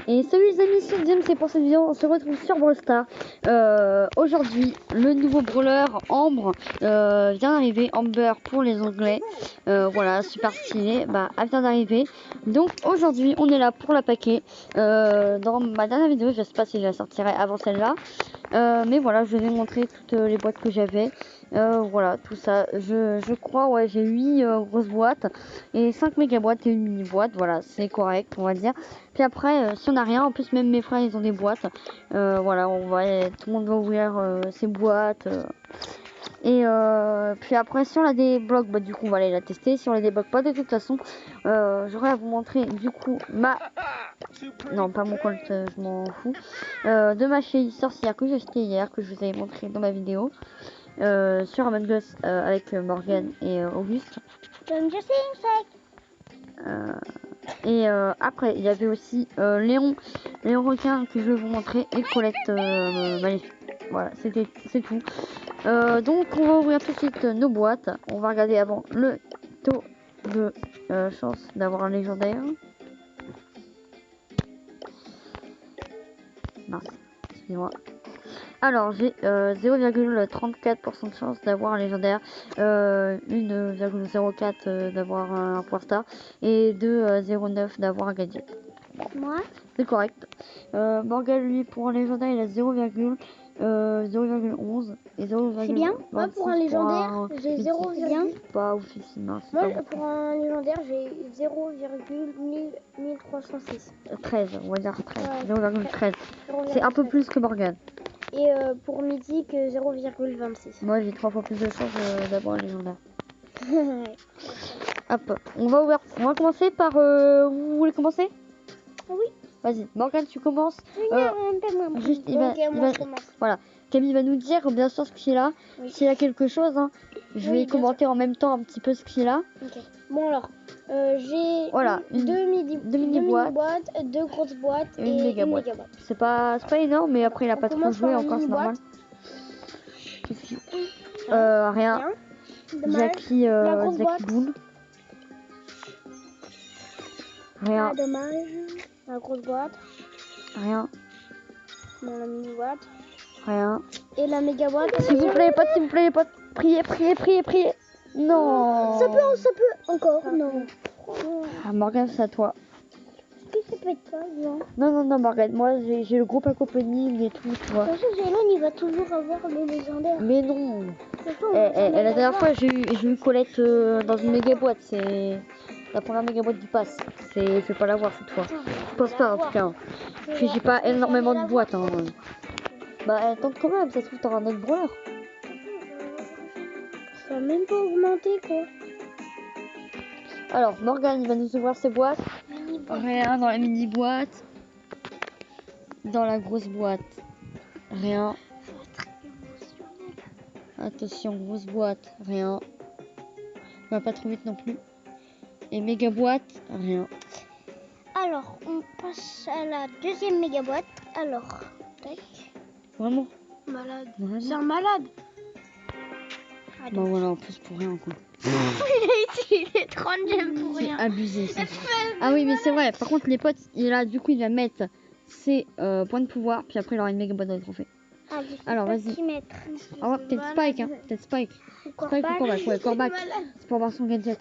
Et salut les amis, c'est James, c'est pour cette vidéo, on se retrouve sur Brawl Stars. Aujourd'hui, le nouveau brawler Ambre vient d'arriver, Amber pour les anglais. Voilà, super stylé, bah elle vient d'arriver. Donc aujourd'hui, on est là pour la paquer. Dans ma dernière vidéo, je sais pas si je la sortirai avant celle-là. Mais voilà, je vais montrer toutes les boîtes que j'avais. Voilà, tout ça. Je crois, ouais, j'ai 8 grosses boîtes et 5 méga boîtes et une mini boîte. Voilà, c'est correct, on va dire. Puis après, si on n'a rien, en plus, même mes frères, ils ont des boîtes. Voilà, tout le monde va ouvrir ses boîtes. Et puis après, si on a des blocs, bah, du coup, on va aller la tester. Si on a des blocs pas, de toute façon, j'aurais à vous montrer, du coup, non, pas mon colt, je m'en fous. De ma chérie sorcière que j'ai acheté hier, que je vous avais montré dans ma vidéo. Sur Among Us avec Morgan et Auguste. Après, il y avait aussi Léon requin que je vais vous montrer et Colette maléfique. Voilà, c'est tout. Donc, on va ouvrir tout de suite nos boîtes. On va regarder avant le taux de chance d'avoir un légendaire. Mince, excusez-moi. Alors, j'ai 0,34% de chance d'avoir un légendaire, 1,04 d'avoir un point star et 2,09 d'avoir un gadget. Moi c'est correct. Morgan, lui, pour un légendaire, il a 0,11 et 0,26. C'est bien. Moi, pour un légendaire, j'ai 0, bien. Pas oufissime. Hein, moi, pour un légendaire, j'ai 0,1306. 13, on va dire 13. Ouais, 0,13. C'est 0,13. un peu plus que Morgan. Et pour Mythique, 0,26. Moi, j'ai 3 fois plus de chance d'avoir un légendaire. Hop, on va commencer par... vous voulez commencer? Oui. Vas-y, Morgane, tu commences. Juste, voilà, Camille va nous dire bien sûr ce qu'il a. Oui. S'il a quelque chose, hein. Je vais commenter en même temps un petit peu ce qu'il a. Okay. Bon alors, j'ai deux mini boîtes, 2 grosses boîtes et une méga boîte. C'est pas énorme, mais après il a pas trop joué encore, c'est normal. Rien. Jackie Boone. Rien. Ah, dommage. La grosse boîte. Rien. Bon, la mini boîte. Rien. Et la méga boîte. S'il vous plaît, pote. Priez. Non. Ça peut encore. Non. Ah, Morgane, c'est à toi. Est-ce que ça peut être toi, non? Non, Morgane. Moi, j'ai le groupe accompagning et tout, tu vois. De toute façon, Jalen, il va toujours avoir le légendaire. Mais non. La dernière fois, j'ai eu Colette dans une méga boîte. C'est la première méga boîte du pass. Je vais pas l'avoir cette fois. Je pense pas en tout cas. Puis j'ai pas énormément de boîtes. Hein. Bah tente quand même, ça se trouve t'auras un autre brawler. Ça va même pas augmenter quoi. Alors Morgane il va nous ouvrir ses boîtes. Rien dans la mini boîte. Dans la grosse boîte. Rien. Attention, grosse boîte, rien. On va pas trop vite non plus. Et méga boîte, rien. Alors, on passe à la deuxième méga boîte. Alors, tac. Vraiment? Malade. C'est un malade. Bah voilà, en plus pour rien quoi. Il a utilisé 30 gemmes pour rien. Abusé ça. Ah oui, mais c'est vrai. Par contre, les potes, il va mettre ses points de pouvoir, puis après il aura une méga boîte de trophées. Alors vas-y. Ah, peut-être Spike, hein. Peut-être Spike. Spike ou Corbac. Ouais, Corbac. C'est pour avoir son gadget.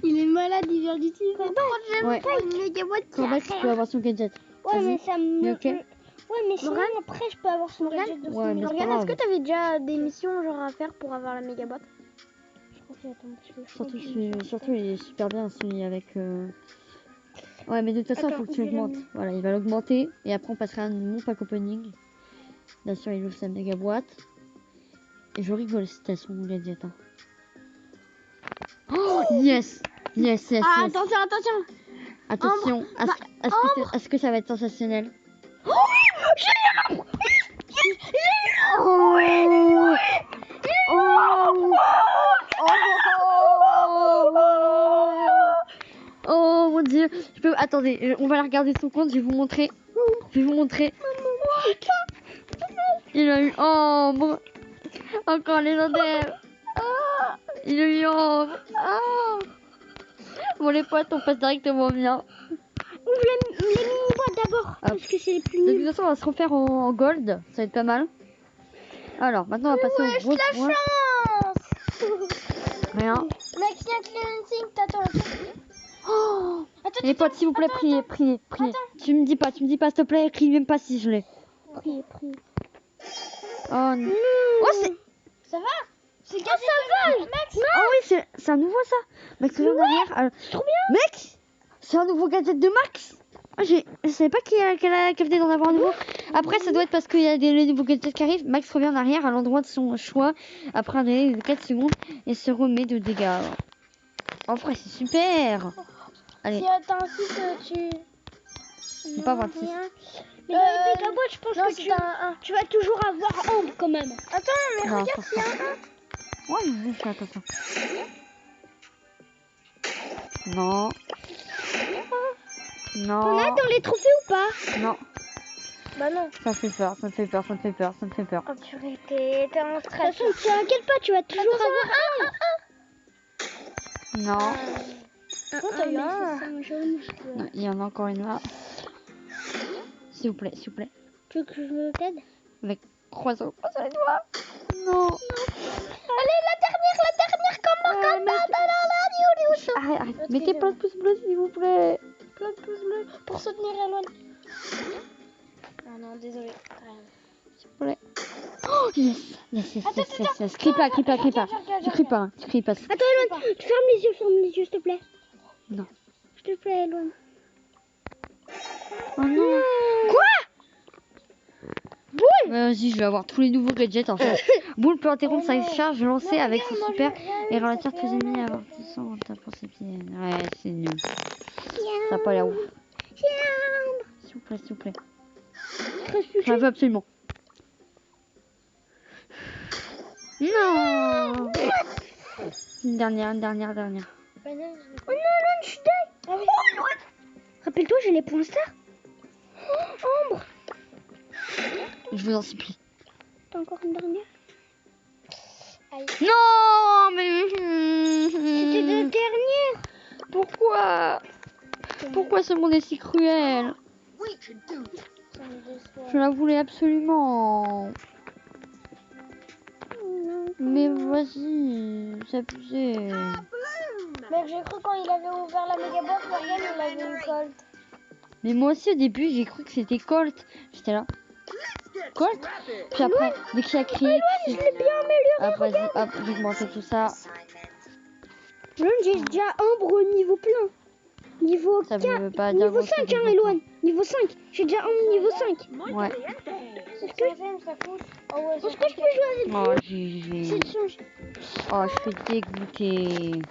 Il est malade, il vient d'utiliser 30 gemmes ouais. pour une méga boîte. Corbac, tu peux avoir son gadget. Ouais, mais ça me. Okay. Ouais, mais sinon après je peux avoir son gadget de ouais, Morgane, est-ce que t'avais déjà des missions genre à faire pour avoir la méga boîte? Surtout il est super bien celui avec. Ouais, mais de toute façon il faut que tu l'augmentes. Voilà, il va l'augmenter et après on passera à mon pack opening. Bien sûr, il ouvre sa méga boîte. Et je rigole si t'as son gadget. Hein. Oh, yes. Ah, attention. Attention. Est-ce que ça va être sensationnel? Oh, j'ai eu Oh mon dieu. Attendez, on va la regarder son compte. Je vais vous montrer. Il a eu Ambre. Encore légendaire. Il a eu Ambre. Bon les potes, on passe directement bien. Ouvre les mini-boîtes parce que c'est les plus De nuls. toute façon, on va se refaire en gold. Ça va être pas mal. Alors, maintenant, on va passer au gros point. Rien. Mec, viens cleansing, t'attends. Oh, Attends, les potes, s'il vous plaît, priez. Tu me dis pas, s'il te plaît, crie même pas si je l'ai. Priez. Oh non. Oh, c'est... Ça va? C'est ça va, Max. Ah oui, c'est un nouveau ça. Max revient en arrière. C'est trop bien. Mec, c'est un nouveau gadget de Max. Ah, je savais pas qu'elle a capté d'en avoir un nouveau. Après, ça doit être parce qu'il y a les nouveaux gadgets qui arrivent. Max revient en arrière à l'endroit de son choix après un délai de 4 secondes et se remet de dégâts. En vrai, c'est super. Allez. Si t'as un 6, tu... Je peux pas avoir de 6. Mais dans les méga boîtes, je pense que tu vas toujours avoir ombre quand même. Attends, mais Non, regarde, s'il y a un 1. Ouais, je fais attention. Non. Non. On a dans les trophées ou pas? Non. Bah non. Ça me fait peur. Oh purée, t'es en stress. De toute façon, t'inquiète pas, tu vas toujours avoir un. Non. T'as eu un jaune. Non, il y en a encore une là. S'il vous plaît. Tu veux que je t'aide? Avec croisons les doigts. Non. Allez, la dernière, comment Arrête. Mettez plein de pouces bleus, s'il vous plaît. Plein de pouces bleus pour soutenir Elon. Ah non, désolé. S'il vous plaît. Oh, yes. Crie pas. Tu cries pas. Attends, Elon, tu fermes les yeux, s'il te plaît. Non. S'il te plaît, Elon. Oh non. Quoi? Boule. Vas-y, je vais avoir tous les nouveaux gadgets en fait. Boule peut interrompre sa charge lancée avec ses super et ralentir tous les ennemis avant qu'ils sont en tapant ses pieds. Ouais, c'est nul. Ça a pas l'air ouf. S'il vous plaît. J'en veux absolument. Non. Une dernière. Oh non, je suis dingue. Rappelle-toi, j'ai les points stars. Oh, ombre. Je vous en supplie. T'as encore une dernière? Aïe. Non, mais... C'était la dernière. Pourquoi ce monde est si cruel? Je la voulais absolument. Mais vas-y, c'est abusé. Mec, j'ai cru quand il avait ouvert la méga boîte, Morgan, il avait une Colt. Mais moi aussi au début, j'ai cru que c'était Colt. J'étais là. Colt? Puis après, dès qu'il a crié... Je l'ai bien amélioré. Vas-y, hop, j'ai commencé tout ça. J'ai déjà ombre au niveau plein. Niveau Ça 4, veut pas dire niveau 5, hein, Eloane. Niveau 5. J'ai déjà ombre niveau 5. Ouais. Est-ce que je peux jouer avec Oh, GG. cette change? Oh, je suis dégoûtée.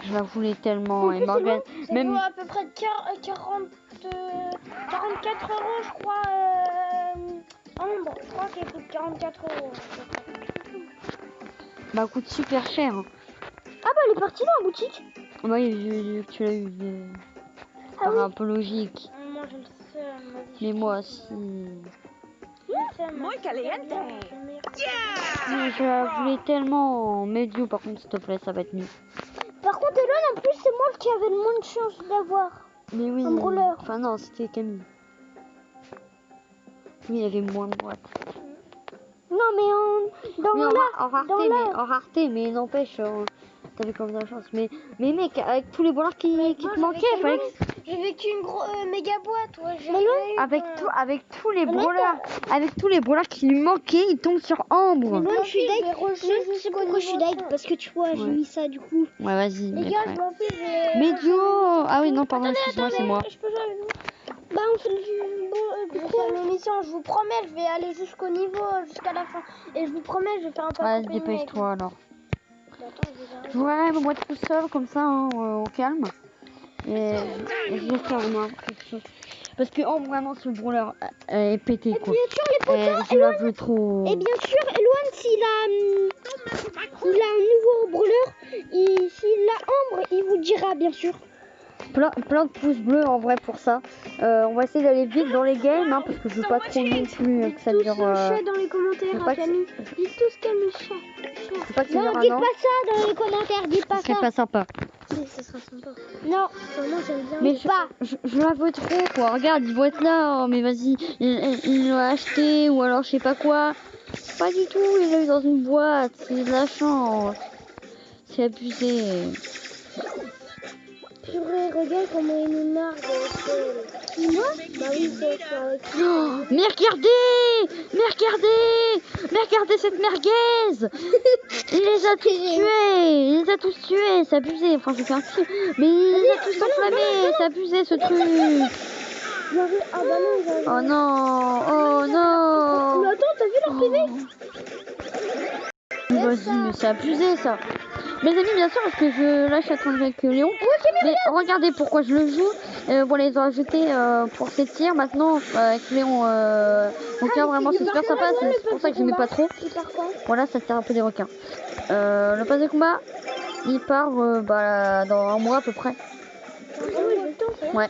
Je la voulais tellement. Et Morgan, Ça vaut à peu près 44 €, je crois. Ombre, je crois qu'elle coûte 44 €. bah, coûte super cher. Hein. Ah bah, elle est partie dans la boutique. Bah, tu l'as eu. Ah oui. Un peu logique. Moi, je le sais. Mais moi aussi. Muy caliente. Non, je la voulais tellement. Médio, par contre, s'il te plaît, ça va être mieux. Par contre, Elon, en plus, c'est moi qui avait le moins de chance d'avoir. Mais oui. Un brawler. Enfin, non, c'était Camille. Oui, il y avait moins de boîtes. Non, mais en rareté, mais n'empêche, t'avais quand même de la chance. Mais mec, avec tous les brawlers qui te manquaient, fallait que... J'ai vécu une méga boîte, ouais. Avec tous les brawlers qui lui manquaient, ils tombent sur Ambre. Moi, je suis deg. C'est pourquoi je suis deg, parce que tu vois, j'ai mis ça du coup. Ouais, vas-y. Les gars, je m'en fiche. Médio. Ah oui, non, pardon, excuse-moi, c'est moi. Je peux jouer avec vous. Bah, on fait l'émission, je vous promets, je vais aller jusqu'au niveau, jusqu'à la fin. Et je vous promets, je vais faire un peu. Ouais, dépêche-toi alors. Je jouerai ma boîte tout seul, comme ça, hein, au calme. Et je vais faire quelque chose. Parce que vraiment, ce brawler est pété, quoi. Et bien sûr, les potos, je la veux trop. Et bien sûr, Eloane, s'il a un nouveau brawler, s'il a Ambre, il vous dira, bien sûr. Plein de pouces bleus en vrai pour ça. On va essayer d'aller vite dans les games, hein, parce que je veux pas trop non plus que ça dure. Dites tous chat dans les commentaires, à Camille. Dites tous qu'elle me chat. Faut pas que ça dure Non, dites pas ça dans les commentaires, dites pas ça. C'est pas sympa. Si, ça sera sympa. Non, moi j'aime bien. Mais je la veux trop quoi. Regarde, ils vont être là. Oh, mais vas-y, il l'a acheté ou alors je sais pas quoi. Pas du tout, il l'a eu dans une boîte. C'est de la chance. C'est abusé. Purée, regarde comment il nous marque. Qui, moi? Bah oui, c'est Oh, mais regardez! Mais regardez! Mais regardez cette merguez! Il les a tous tués! Il les a tous tués! C'est abusé! Enfin, je fais un film. Mais il les a tous enflammés! C'est abusé ce truc! Ah bah non, Oh non! Oh non! Mais attends, t'as vu leur PV? Mais vas-y, mais c'est abusé ça! Mes amis, bien sûr, parce que je lâche à train avec Léon. Mais regardez pourquoi je le joue. Voilà, ils ont ajouté pour ces tirs maintenant avec Léon. Donc là, vraiment, c'est super sympa. C'est pour ça que je n'aimais pas trop. Voilà, ça tire un peu des requins. Le pass de combat, il part dans un mois à peu près. Ouais.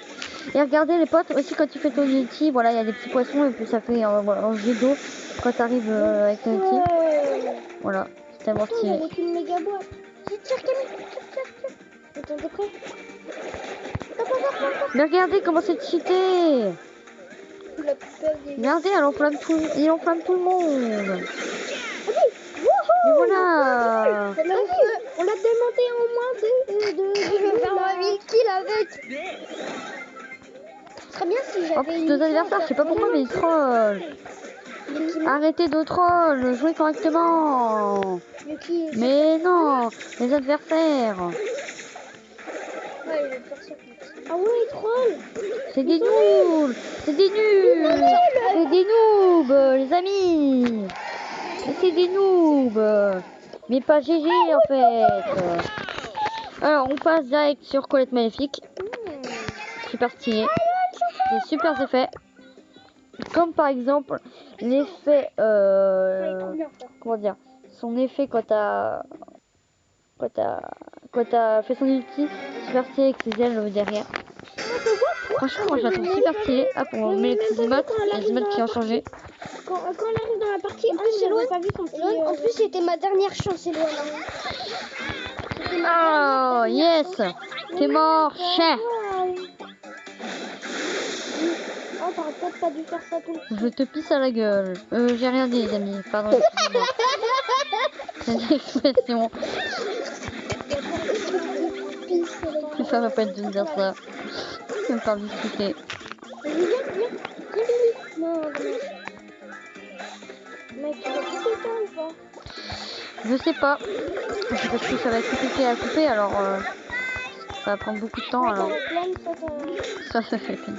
Et regardez les potes, aussi quand tu fais ton ulti, voilà, il y a des petits poissons et puis ça fait un jet d'eau quand tu arrives avec ton ulti. Voilà, c'est tellement stylé. Avec une méga boîte. Tire, Camille, tire. Attends, t'es prêt? Mais regardez comment c'est cheaté. Regardez, il enflamme tout le monde. Et voilà. On l'a démonté en moins de 20 000 kills avec. Ce serait bien si j'avais En plus, deux adversaires, je sais pas pourquoi, mais ils trollent. Arrêtez de troll, jouez correctement. Mais non, les adversaires. Ah ouais, ils trollent. C'est des noobs. C'est des noobs, les amis. C'est des noobs. Mais pas GG en fait. Alors, on passe direct sur Colette Maléfique. Super stylé. Des super effets. Comme par exemple l'effet comment dire, son effet quand t'as fait son ulti, super stylé avec ses ailes derrière. Franchement, moi je la trouve super stylée. Hop, on met les petits emotes, les emotes qui ont changé. Quand on arrive dans la partie, en plus, Eloane, pas vu son petit, en plus, c'était ma dernière chance, Eloane. Oh yes, t'es mort, chien. Oh, t'aurais peut-être pas dû faire ça tout le temps. Je te pisse à la gueule. J'ai rien dit, les amis. Pardon, excusez-moi. C'est une expression. Je préfère pas de me dire ça. Je me faire discuter. Non, mec, tu vas couper ça ou pas? Je sais pas. C'est parce que ça va être compliqué à couper, alors ça va prendre beaucoup de temps, alors. Ça fait fini.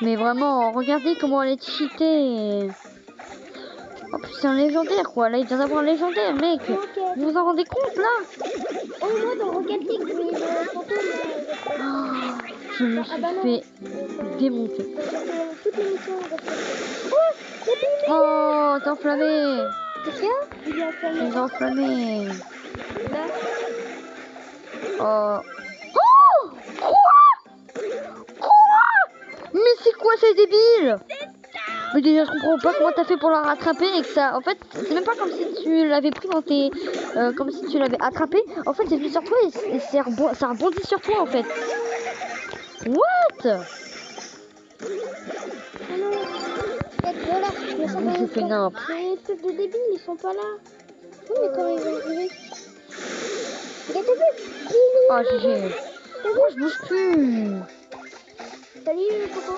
Mais vraiment, regardez comment elle est cheatée. En plus, c'est un légendaire, quoi. Là, il vient d'avoir un légendaire, mec. Vous vous en rendez compte, là? Oh, moi, dans Rocket League, le fantôme, je me suis fait démonter. Oh, t'es enflammé. Qu'est-ce qu'il y a? Il est enflammé. Il est enflammé. Oh. Quoi? Mais c'est quoi ces débiles? Mais déjà je comprends pas comment t'as fait pour la rattraper et que ça... En fait, c'est même pas comme si tu l'avais pris dans tes... comme si tu l'avais attrapé. En fait, c'est venu sur toi et ça rebondit sur toi en fait. What? Je fais nimp. Les trucs de débiles, ils sont pas là. Oui, mais comment ils vont arriver? Regarde, t'as vu? Oh, GG. Pourquoi je bouge plus? Salut, Coco.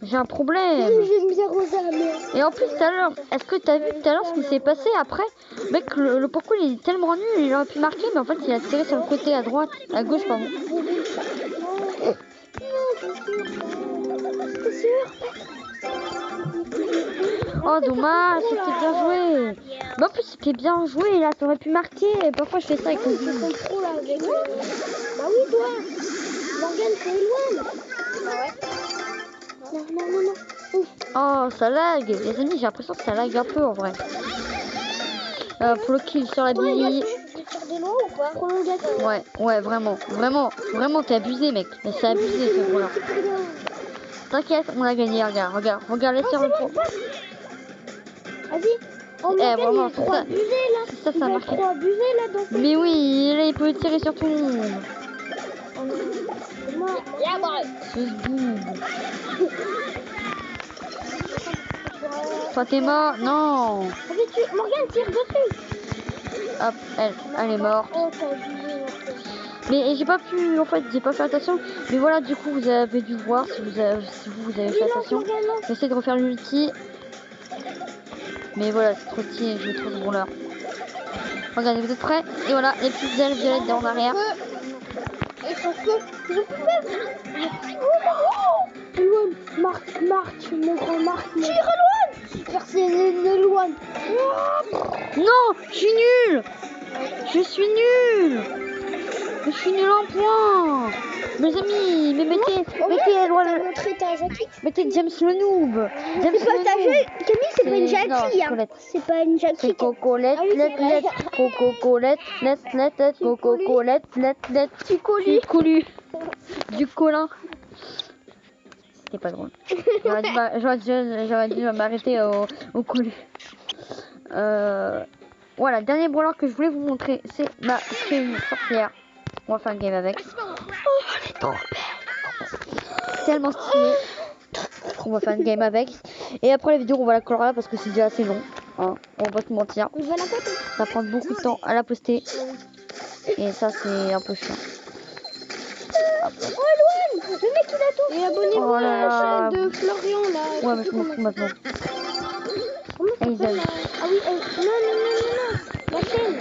J'ai un problème. J'aime bien Rosa, mais... Et en plus, tout à l'heure, est-ce que t'as vu tout à l'heure ce qui s'est passé après? Mec, le pourquoi il est tellement nul, il aurait pu marquer, mais en fait, il a tiré sur le côté à droite, à gauche, pardon. Oh, dommage, c'était bien joué. Mais en plus, c'était bien joué, là, t'aurais pu marquer. Et parfois, je fais ça avec le jeu. Bah oui, toi. Morgane, c'est Eloane. Non. Ouf. Oh, ça lag. Les amis, j'ai l'impression que ça lag un peu en vrai. Pour le kill sur la Billy. Ouais, vraiment, t'es abusé, mec. Mais c'est abusé ce gros là. T'inquiète, on a gagné, regarde, les tirs en pro. Vas-y. Oh, Eh, Morgane, vraiment, il est trop ça- abusé là. Ça, Il ça est marche. trop abusé là dans cette... Mais oui, là, il peut tirer sur tout le monde. Oh non. C'est mort. Ce zboob. Toi, t'es mort? Non. Vas-y, Morgane, tire dessus. Hop, elle est morte. Oh, t'as abusé, Morgane. Mais j'ai pas pu, en fait, j'ai pas fait attention. Mais voilà, du coup, vous avez dû voir si vous avez fait attention. J'essaie de refaire l'ulti. Mais voilà, c'est trop stylé, je trouve bon l'heure. Regardez, vous êtes prêts? Et voilà, les petites ailes violettes en arrière. Et son feu. Eloane, marche, mon grand marche. Tire, Eloane. Merci, Eloane. Non, je suis nulle. Je suis nulle. Je suis nulle en point. Mes amis, mais mettez Eloane. Mettez James le noob. James C'est pas le ta noob. Camille, c'est pas une Non, Jackie. c'est Hein. Colette. C'est pas une Jackie. C'est Cocolette, Ah oui, c'est vrai. Cocolette, Cocolette, Tu colles. Du colin. C'était pas drôle. J'aurais dû m'arrêter au collu. Voilà, le dernier brawler que je voulais vous montrer, c'est ma une sorcière. On va faire un game avec. Oh, elle est trop belle. Tellement stylé. On va faire une game avec. Et après la vidéo, on va la colorer parce que c'est déjà assez long. Hein, on va pas se mentir. On va la poster. Ça va prendre beaucoup de temps à la poster. Et ça, c'est un peu chiant. Oh, Eloane, le mec il a tout. Et abonnez-vous Oh à là la là. chaîne de Florian là. Ouais, mais je m'en fous maintenant. Comment ça Hazel. s'appelle là? Ah oui, non. La chaîne.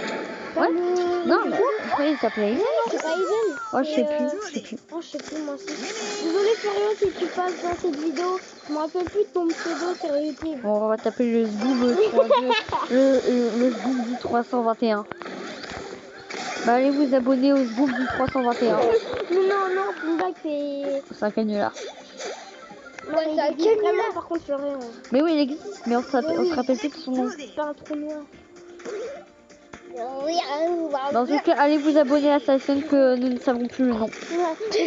Ouais. Le... Non, mais oui, il s'appelait Hazel. Non, c'est pas Hazel. Oh, je C'est, sais plus. Oh, je sais plus moi aussi. Désolé Florian si tu passes dans cette vidéo. Je me rappelle plus de ton pseudo sur YouTube. Bon, on va taper le Zboob le Zboob du 321. Bah, allez vous abonner au Zboob du 321. Mais non, c'est une blague, c'est... C'est un canular. Ouais, c'est un canular par contre Florian. Mais oui, il existe, mais on se rappelle plus de son nom. C'est pas un trou noir. Dans tout cas, allez vous abonner à sa chaîne que nous ne savons plus le nom. Ouais,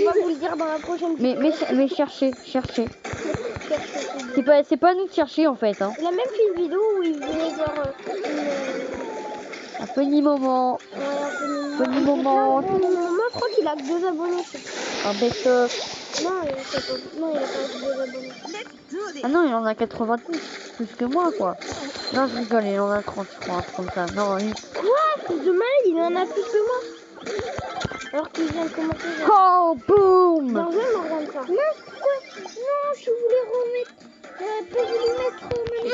on va vous le dire dans la prochaine vidéo. Mais cherchez. C'est pas à nous de chercher en fait. Hein. Il a même fait une vidéo où il faisait genre Un petit moment. un Petit moment. Moi je crois qu'il a que 2 abonnés. Un best-of. Non, il a pas 2 abonnés. Ah non, il en a 90. Plus que moi quoi. Non, je rigole, il en a 30, je crois. Comme ça. Non, il... Quoi? C'est de malade, il en a plus que moi. Alors qu'il vient de commencer. Oh, boum! Bien joué, Morgane, ça. Non, pourquoi? Non, je voulais remettre. Pas voulu mettre. Je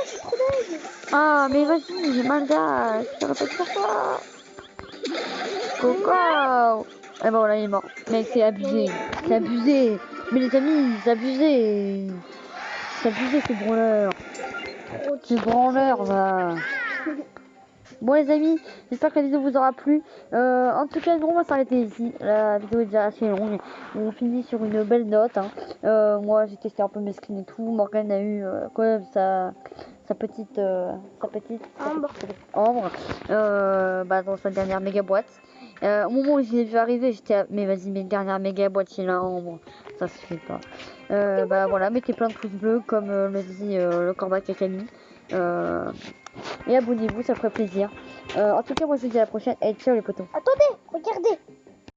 suis trop dingue. Ah, mais vas-y, j'ai mal d'âge. Je répète sur ça. Coco! Eh ben voilà, il est mort. Mec, c'est abusé. C'est abusé. Mais les amis, c'est abusé. C'est abusé, ce branleur. Ce branleur, va. Bon les amis, j'espère que la vidéo vous aura plu. En tout cas, on va s'arrêter ici. La vidéo est déjà assez longue. On finit sur une belle note. Hein. Moi, j'ai testé un peu mes skins et tout. Morgane a eu quand même sa petite Ambre dans sa dernière méga boîte. Au moment où j'ai vu arriver, j'étais à... mais vas-y, mes dernières méga boîtes, il a Ambre. Ça se fait pas. Voilà, mettez plein de pouces bleus comme le dit le Corbac et Camille. Et abonnez-vous, ça ferait plaisir. En tout cas, moi je vous dis à la prochaine et ciao les potos. Attendez, regardez.